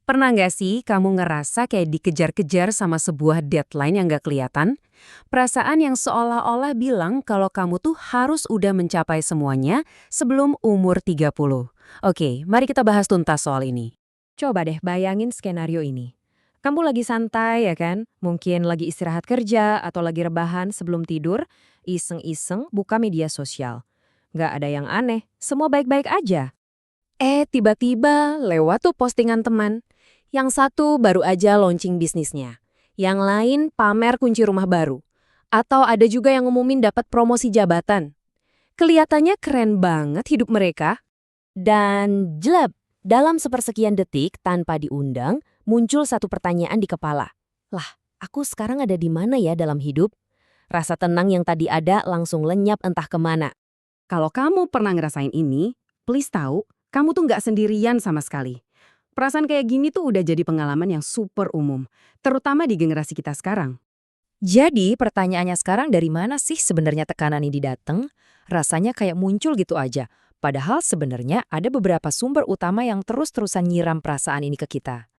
Pernah nggak sih kamu ngerasa kayak dikejar-kejar sama sebuah deadline yang nggak kelihatan? Perasaan yang seolah-olah bilang kalau kamu tuh harus udah mencapai semuanya sebelum umur 30. Oke, mari kita bahas tuntas soal ini. Coba deh bayangin skenario ini. Kamu lagi santai ya kan? Mungkin lagi istirahat kerja atau lagi rebahan sebelum tidur, iseng-iseng buka media sosial. Nggak ada yang aneh, semua baik-baik aja. Tiba-tiba lewat tuh postingan teman. Yang satu baru aja launching bisnisnya. Yang lain pamer kunci rumah baru. Atau ada juga yang ngumumin dapat promosi jabatan. Kelihatannya keren banget hidup mereka. Dan jelek, dalam sepersekian detik tanpa diundang, muncul satu pertanyaan di kepala. Lah, aku sekarang ada di mana ya dalam hidup? Rasa tenang yang tadi ada langsung lenyap entah kemana. Kalau kamu pernah ngerasain ini, please tahu, kamu tuh nggak sendirian sama sekali. Perasaan kayak gini tuh udah jadi pengalaman yang super umum, terutama di generasi kita sekarang. Jadi pertanyaannya sekarang dari mana sih sebenarnya tekanan ini datang? Rasanya kayak muncul gitu aja. Padahal sebenarnya ada beberapa sumber utama yang terus-terusan nyiram perasaan ini ke kita.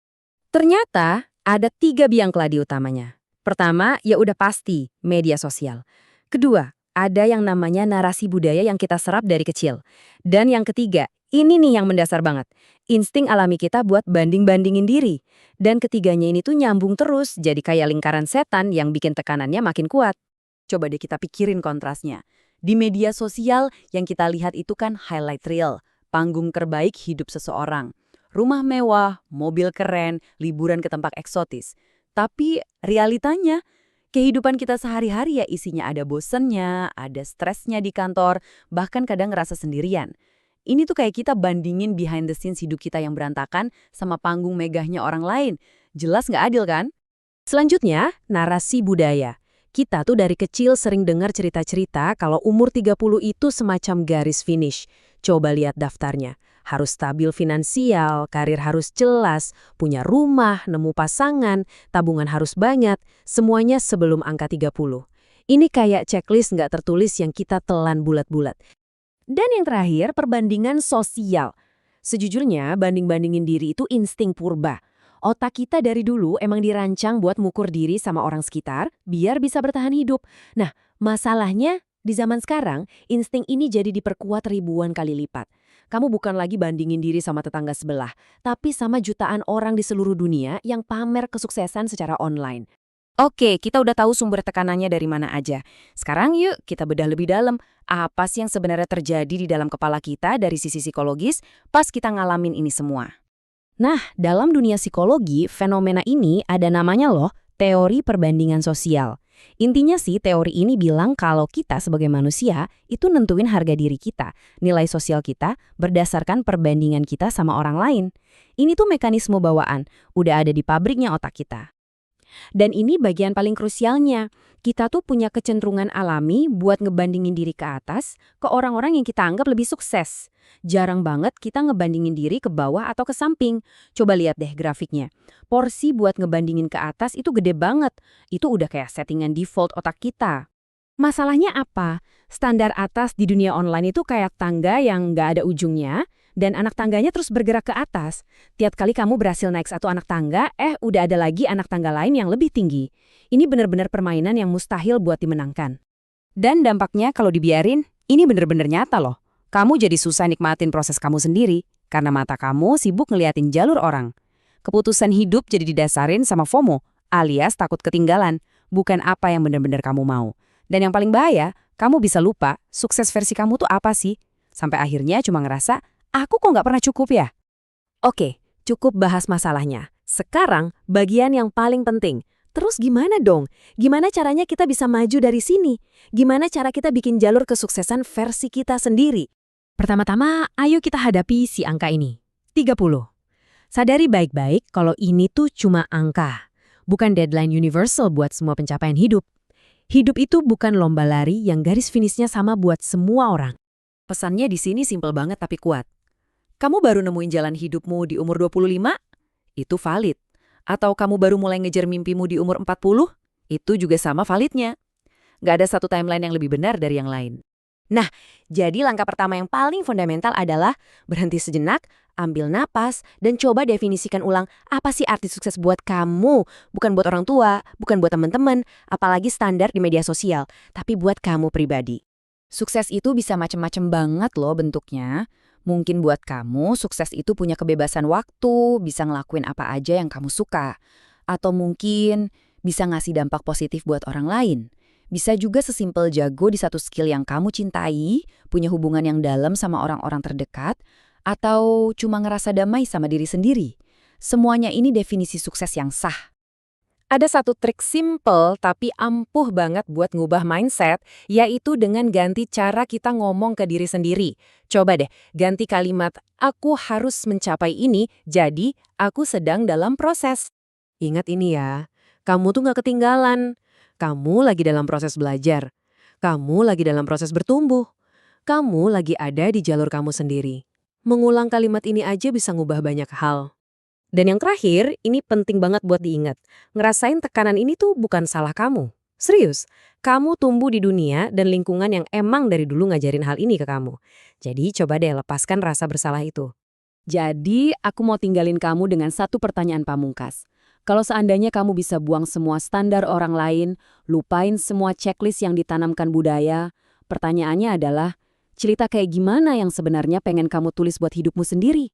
Ternyata ada 3 biang keladi utamanya. Pertama, ya udah pasti, media sosial. Kedua, ada yang namanya narasi budaya yang kita serap dari kecil. Dan yang ketiga, ini nih yang mendasar banget. Insting alami kita buat banding-bandingin diri. Dan ketiganya ini tuh nyambung terus, jadi kayak lingkaran setan yang bikin tekanannya makin kuat. Coba deh kita pikirin kontrasnya. Di media sosial yang kita lihat itu kan highlight reel, panggung terbaik hidup seseorang. Rumah mewah, mobil keren, liburan ke tempat eksotis. Tapi realitanya, kehidupan kita sehari-hari ya isinya ada bosennya, ada stresnya di kantor, bahkan kadang ngerasa sendirian. Ini tuh kayak kita bandingin behind the scenes hidup kita yang berantakan sama panggung megahnya orang lain. Jelas nggak adil kan? Selanjutnya, narasi budaya. Kita tuh dari kecil sering dengar cerita-cerita kalau umur 30 itu semacam garis finish. Coba lihat daftarnya. Harus stabil finansial, karir harus jelas, punya rumah, nemu pasangan, tabungan harus banyak, semuanya sebelum angka 30. Ini kayak checklist nggak tertulis yang kita telan bulat-bulat. Dan yang terakhir, perbandingan sosial. Sejujurnya, banding-bandingin diri itu insting purba. Otak kita dari dulu emang dirancang buat mengukur diri sama orang sekitar biar bisa bertahan hidup. Nah, masalahnya di zaman sekarang, insting ini jadi diperkuat ribuan kali lipat. Kamu bukan lagi bandingin diri sama tetangga sebelah, tapi sama jutaan orang di seluruh dunia yang pamer kesuksesan secara online. Oke, kita udah tahu sumber tekanannya dari mana aja. Sekarang yuk kita bedah lebih dalam. Apa sih yang sebenarnya terjadi di dalam kepala kita dari sisi psikologis pas kita ngalamin ini semua? Nah, dalam dunia psikologi, fenomena ini ada namanya loh, teori perbandingan sosial. Intinya sih teori ini bilang kalau kita sebagai manusia itu nentuin harga diri kita, nilai sosial kita berdasarkan perbandingan kita sama orang lain. Ini tuh mekanisme bawaan, udah ada di pabriknya otak kita. Dan ini bagian paling krusialnya. Kita tuh punya kecenderungan alami buat ngebandingin diri ke atas ke orang-orang yang kita anggap lebih sukses. Jarang banget kita ngebandingin diri ke bawah atau ke samping. Coba lihat deh grafiknya. Porsi buat ngebandingin ke atas itu gede banget. Itu udah kayak settingan default otak kita. Masalahnya apa? Standar atas di dunia online itu kayak tangga yang nggak ada ujungnya, dan anak tangganya terus bergerak ke atas. Tiap kali kamu berhasil naik satu anak tangga, udah ada lagi anak tangga lain yang lebih tinggi. Ini benar-benar permainan yang mustahil buat dimenangkan. Dan dampaknya kalau dibiarin, ini benar-benar nyata loh. Kamu jadi susah nikmatin proses kamu sendiri, karena mata kamu sibuk ngeliatin jalur orang. Keputusan hidup jadi didasarin sama FOMO, alias takut ketinggalan, bukan apa yang benar-benar kamu mau. Dan yang paling bahaya, kamu bisa lupa sukses versi kamu tuh apa sih? Sampai akhirnya cuma ngerasa, aku kok nggak pernah cukup ya? Oke, cukup bahas masalahnya. Sekarang, bagian yang paling penting. Terus gimana dong? Gimana caranya kita bisa maju dari sini? Gimana cara kita bikin jalur kesuksesan versi kita sendiri? Pertama-tama, ayo kita hadapi si angka ini. 30. Sadari baik-baik kalau ini tuh cuma angka. Bukan deadline universal buat semua pencapaian hidup. Hidup itu bukan lomba lari yang garis finishnya sama buat semua orang. Pesannya di sini simpel banget tapi kuat. Kamu baru nemuin jalan hidupmu di umur 25? Itu valid. Atau kamu baru mulai ngejar mimpimu di umur 40? Itu juga sama validnya. Nggak ada satu timeline yang lebih benar dari yang lain. Nah, jadi langkah pertama yang paling fundamental adalah berhenti sejenak, ambil napas, dan coba definisikan ulang apa sih arti sukses buat kamu. Bukan buat orang tua, bukan buat teman-teman, apalagi standar di media sosial, tapi buat kamu pribadi. Sukses itu bisa macem-macem banget loh bentuknya. Mungkin buat kamu, sukses itu punya kebebasan waktu, bisa ngelakuin apa aja yang kamu suka. Atau mungkin bisa ngasih dampak positif buat orang lain. Bisa juga sesimpel jago di satu skill yang kamu cintai, punya hubungan yang dalam sama orang-orang terdekat, atau cuma ngerasa damai sama diri sendiri. Semuanya ini definisi sukses yang sah. Ada satu trik simple tapi ampuh banget buat ngubah mindset, yaitu dengan ganti cara kita ngomong ke diri sendiri. Coba deh, ganti kalimat, aku harus mencapai ini, jadi aku sedang dalam proses. Ingat ini ya, kamu tuh nggak ketinggalan. Kamu lagi dalam proses belajar. Kamu lagi dalam proses bertumbuh. Kamu lagi ada di jalur kamu sendiri. Mengulang kalimat ini aja bisa ngubah banyak hal. Dan yang terakhir, ini penting banget buat diingat. Ngerasain tekanan ini tuh bukan salah kamu. Serius, kamu tumbuh di dunia dan lingkungan yang emang dari dulu ngajarin hal ini ke kamu. Jadi coba deh lepaskan rasa bersalah itu. Jadi, aku mau tinggalin kamu dengan satu pertanyaan pamungkas. Kalau seandainya kamu bisa buang semua standar orang lain, lupain semua checklist yang ditanamkan budaya, pertanyaannya adalah, cerita kayak gimana yang sebenarnya pengen kamu tulis buat hidupmu sendiri?